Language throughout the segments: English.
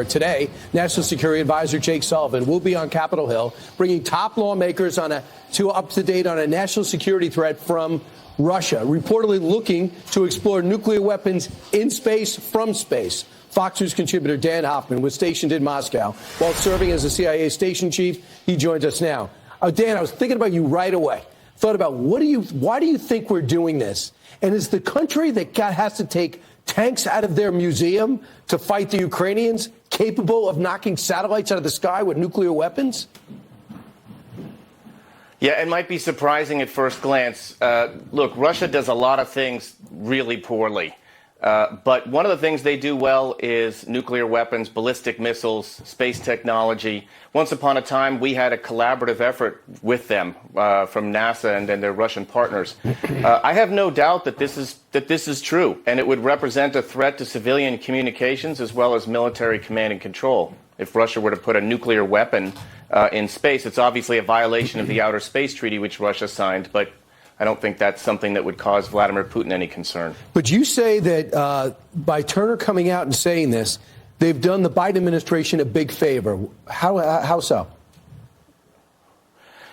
Today, National Security Advisor Jake Sullivan will be on Capitol Hill, bringing top lawmakers up to date on a national security threat from Russia, reportedly looking to explore nuclear weapons in space from space. Fox News contributor Dan Hoffman was stationed in Moscow while serving as a CIA station chief. He joins us now. Dan, I was thinking about you right away. Thought about why do you think we're doing this? And is the country that has to take tanks out of their museum to fight the Ukrainians capable of knocking satellites out of the sky with nuclear weapons? Yeah, it might be surprising at first glance. Look, Russia does a lot of things really poorly. But one of the things they do well is nuclear weapons, ballistic missiles, space technology. Once upon a time, we had a collaborative effort with them from NASA and their Russian partners. I have no doubt that this is true, and it would represent a threat to civilian communications as well as military command and control. If Russia were to put a nuclear weapon in space, it's obviously a violation of the Outer Space Treaty, which Russia signed, but I don't think that's something that would cause Vladimir Putin any concern. But you say that by Turner coming out and saying this, they've done the Biden administration a big favor. How so?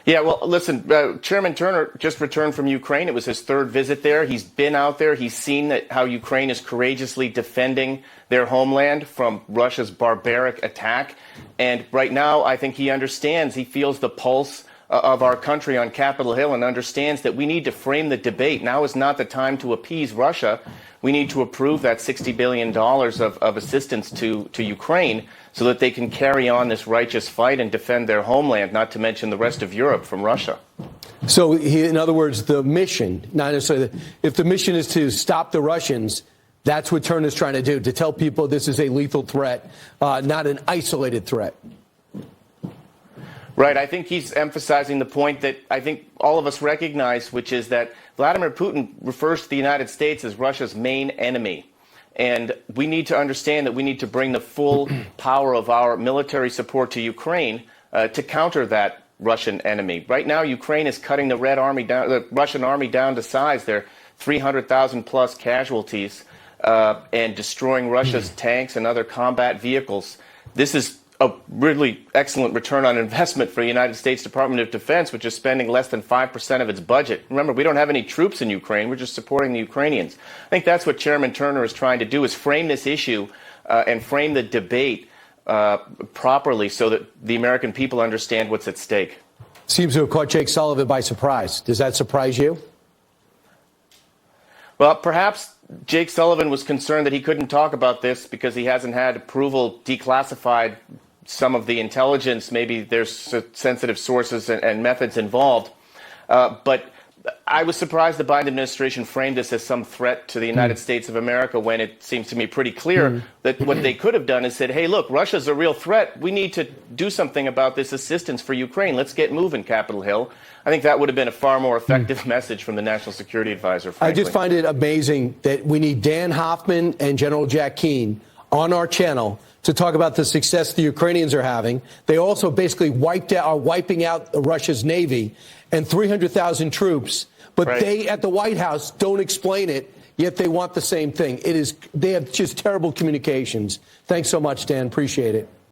Yeah, well, listen, Chairman Turner just returned from Ukraine. It was his third visit there. He's been out there. He's seen how Ukraine is courageously defending their homeland from Russia's barbaric attack. And right now, I think he understands, he feels the pulse of our country on Capitol Hill and understands that we need to frame the debate. Now is not the time to appease Russia. We need to approve that $60 billion of assistance to Ukraine so that they can carry on this righteous fight and defend their homeland, not to mention the rest of Europe from Russia. So, in other words, the mission, not necessarily, if the mission is to stop the Russians, that's what Turner's trying to do, to tell people this is a lethal threat, not an isolated threat. Right. I think he's emphasizing the point that I think all of us recognize, which is that Vladimir Putin refers to the United States as Russia's main enemy. And we need to understand that we need to bring the full power of our military support to Ukraine to counter that Russian enemy. Right now, Ukraine is cutting the Russian army down to size. They're 300,000 plus casualties and destroying Russia's tanks and other combat vehicles. This is a really excellent return on investment for the United States Department of Defense, which is spending less than 5% of its budget. Remember, we don't have any troops in Ukraine. We're just supporting the Ukrainians. I think that's what Chairman Turner is trying to do, is frame this issue and frame the debate properly so that the American people understand what's at stake. Seems to have caught Jake Sullivan by surprise. Does that surprise you? Well, perhaps Jake Sullivan was concerned that he couldn't talk about this because he hasn't had approval declassified some of the intelligence. Maybe there's sensitive sources and methods involved. But I was surprised the Biden administration framed this as some threat to the United States of America when it seems to me pretty clear that what they could have done is said, hey, look, Russia's a real threat. We need to do something about this assistance for Ukraine. Let's get moving, Capitol Hill. I think that would have been a far more effective message from the National Security Advisor, frankly. I just find it amazing that we need Dan Hoffman and General Jack Keane on our channel to talk about the success the Ukrainians are having. They also basically are wiping out Russia's Navy and 300,000 troops. But they at the White House don't explain it, yet they want the same thing. They have just terrible communications. Thanks so much, Dan. Appreciate it.